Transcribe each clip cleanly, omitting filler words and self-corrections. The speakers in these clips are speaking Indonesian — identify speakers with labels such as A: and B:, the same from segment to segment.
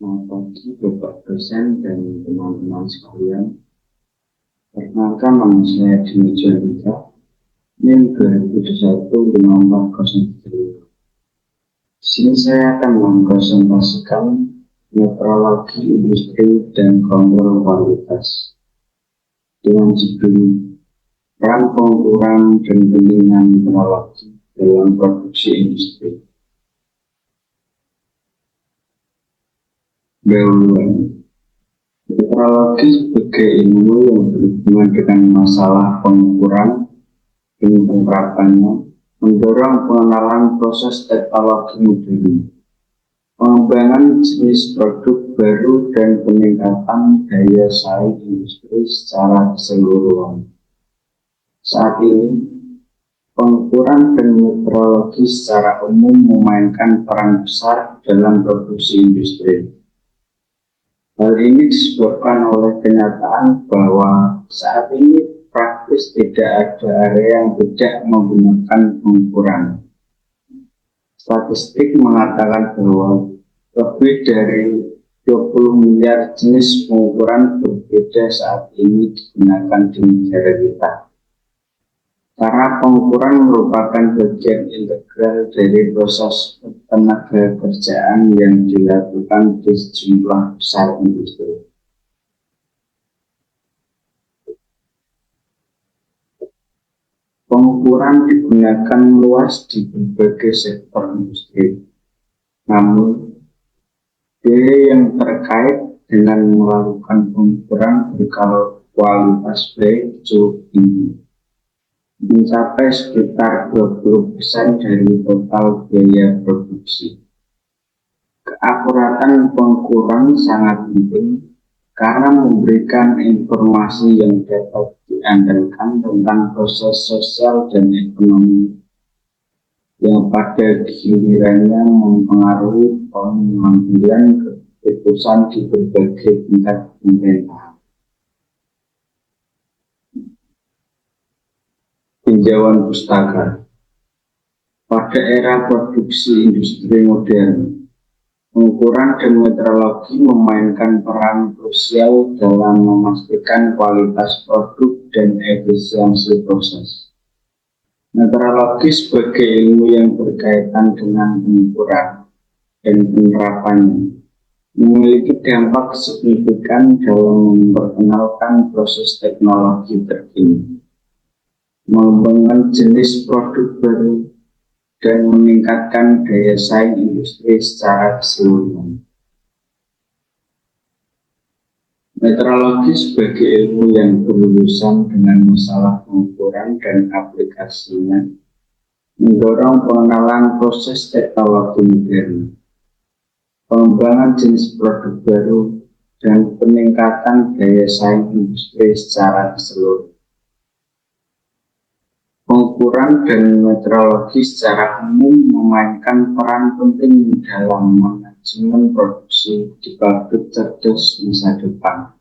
A: Selamat pagi Bapak dosen dan teman-teman sekalian. Perkenalkan nama saya Dini Juandika, NIM 2021-5403. Di sini saya akan mempresentasikan metrologi industri dan kontrol kualitas dengan judul peran pengukuran dan penilaian metrologi dalam produksi industri. Metrologi sebagai ilmu yang berhubungan dengan masalah pengukuran dan penerapannya mendorong pengenalan proses teknologi modern, pengembangan jenis produk baru dan peningkatan daya saing industri secara keseluruhan. Saat ini, pengukuran dan metrologi secara umum memainkan peran besar dalam produksi industri. Hal ini disebabkan oleh kenyataan bahwa saat ini praktis tidak ada area yang tidak menggunakan pengukuran. Statistik mengatakan bahwa lebih dari 20 miliar jenis pengukuran berbeda saat ini digunakan di negara kita. Karena pengukuran merupakan bagian integral dari proses tenaga kerjaan yang dilakukan di sejumlah besar industri. Pengukuran digunakan luas di berbagai sektor industri. Namun, biaya yang terkait dengan melakukan pengukuran berkualitas baik cukup tinggi, mencapai sekitar 20% dari total biaya produksi. Keakuratan pengukuran sangat penting karena memberikan informasi yang dapat diandalkan tentang proses sosial dan ekonomi yang pada gilirannya mempengaruhi pengambilan keputusan di berbagai tingkat pemerintahan. Tinjauan pustaka. Pada era produksi industri modern, pengukuran dan metrologi memainkan peran krusial dalam memastikan kualitas produk dan efisiensi proses. Metrologi sebagai ilmu yang berkaitan dengan pengukuran dan penerapannya memiliki dampak signifikan dalam memperkenalkan proses teknologi terkini, mengembangkan jenis produk baru, dan meningkatkan daya saing industri secara keseluruhan. Metrologi sebagai ilmu yang berurusan dengan masalah pengukuran dan aplikasinya mendorong pengenalan proses teknologi modern, pengembangan jenis produk baru, dan peningkatan daya saing industri secara keseluruhan. Pengukuran dan metrologi secara umum memainkan peran penting dalam manajemen produksi di pabrik cerdas masa depan.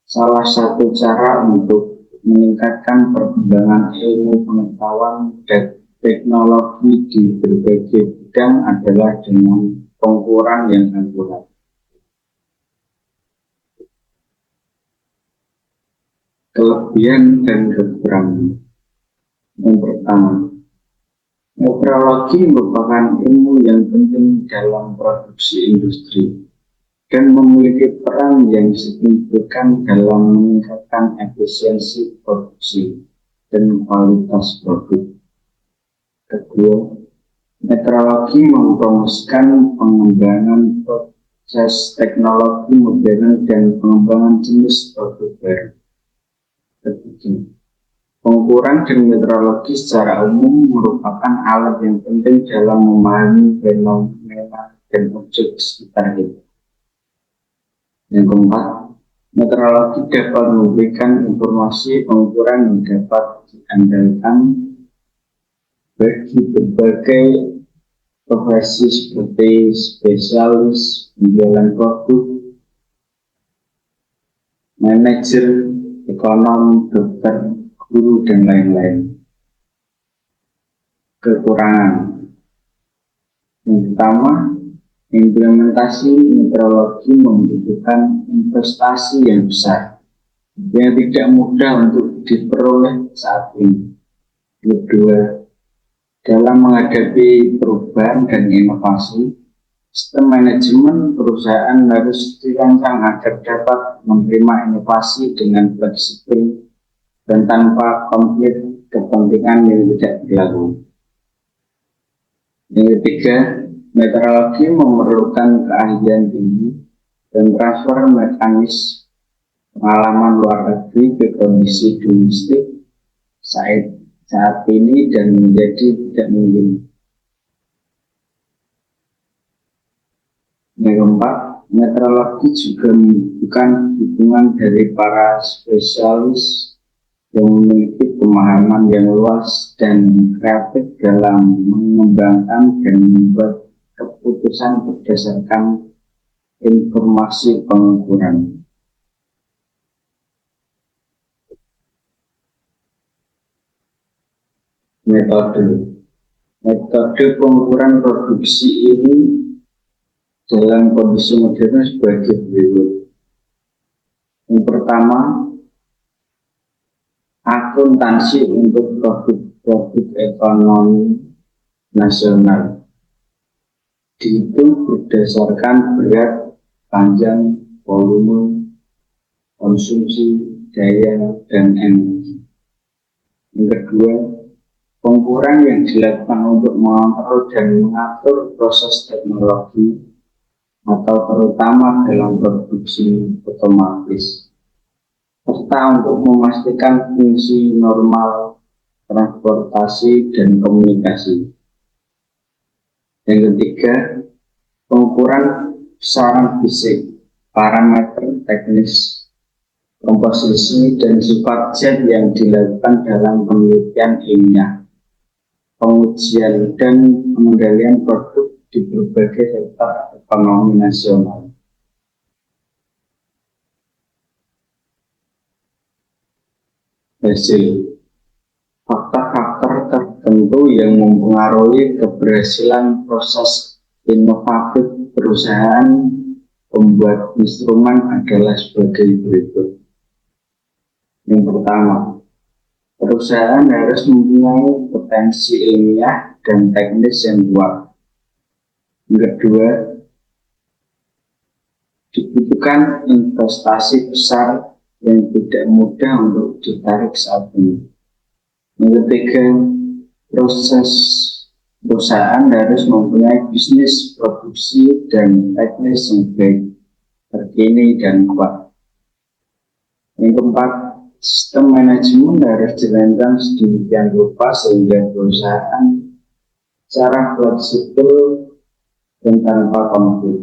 A: Salah satu cara untuk meningkatkan perkembangan ilmu pengetahuan dan teknologi di berbagai bidang adalah dengan pengukuran yang akurat. Kelebihan dan kekurangan. Yang pertama, metrologi merupakan ilmu yang penting dalam produksi industri dan memiliki peran yang signifikan dalam meningkatkan efisiensi produksi dan kualitas produk. Kedua, metrologi mempromosikan pengembangan proses teknologi modern dan pengembangan jenis produk baru. Ketiga, pengukuran dan metrologi secara umum merupakan alat yang penting dalam memahami fenomena dan objek sekitar kita. Yang keempat, metrologi dapat memberikan informasi pengukuran yang dapat diandalkan bagi berbagai profesi seperti spesialis penjualan produk, manajer, ekonom, dokter, guru, dan lain-lain. Kekurangan. Yang pertama, Implementasi meteorologi membutuhkan investasi yang besar yang tidak mudah untuk diperoleh saat ini. Kedua, dalam menghadapi perubahan dan inovasi, sistem manajemen perusahaan harus dirancang agar dapat menerima inovasi dengan fleksibel dan tanpa konflik kepentingan yang tidak berlaku. Yang ketiga, meteorologi memerlukan keahlian tinggi dan transfer mekanis pengalaman luar negeri ke kondisi domestik saat ini dan menjadi tidak mungkin. Yang keempat, meteorologi juga membutuhkan dukungan dari para spesialis yang memiliki pemahaman yang luas dan kreatif dalam mengembangkan dan membuat keputusan berdasarkan informasi pengukuran. Metode pengukuran produksi ini dalam kondisi modern sebagai berikut. Yang pertama, akuntansi untuk produk ekonomi nasional dihitung berdasarkan berat, panjang, volume, konsumsi, daya, dan energi. Yang kedua, pengukuran yang dilakukan untuk mengontrol dan mengatur proses teknologi atau terutama dalam produksi otomatis, serta untuk memastikan fungsi normal transportasi dan komunikasi. Yang ketiga, pengukuran besaran fisik, parameter teknis, komposisi, dan sifat zat yang dilakukan dalam penelitian ilmiah, pengujian, dan pengendalian produk di berbagai sektor ekonomi nasional. Hasil, faktor-faktor tertentu yang mempengaruhi keberhasilan proses inovatif perusahaan pembuat instrumen adalah sebagai berikut. Yang pertama, perusahaan harus mempunyai potensi ilmiah dan teknis yang kuat. Yang kedua, dibutuhkan investasi besar yang tidak mudah untuk ditarik saat ini. Yang ketiga, proses perusahaan harus mempunyai bisnis produksi dan teknis yang baik, terkini, dan kuat. Yang keempat, sistem manajemen harus dirancang sedemikian rupa sehingga perusahaan secara fleksibel dan tanpa konflik.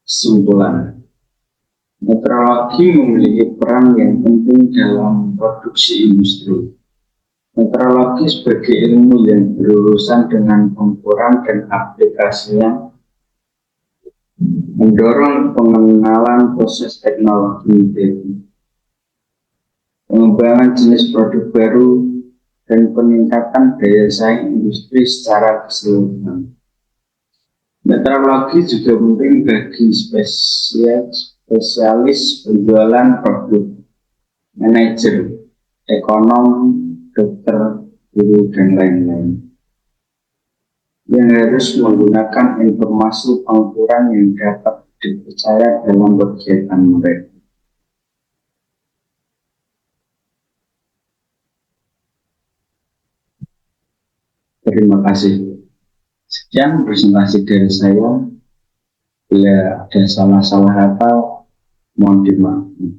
A: Kesimpulan, meteorologi memiliki peran yang penting dalam produksi industri. Meteorologi sebagai ilmu yang berurusan dengan pengukuran dan aplikasinya mendorong pengenalan proses teknologi modern, pengembangan jenis produk baru, dan peningkatan daya saing industri secara keseluruhan. Meteorologi juga penting bagi spesialis penjualan produk, manajer, ekonom, dokter, guru, dan lain-lain, yang harus menggunakan informasi pengukuran yang dapat dipercaya dalam kegiatan mereka. Terima kasih. Sekian presentasi dari saya. Bila ada salah-salah kata, mohon dimaafkan.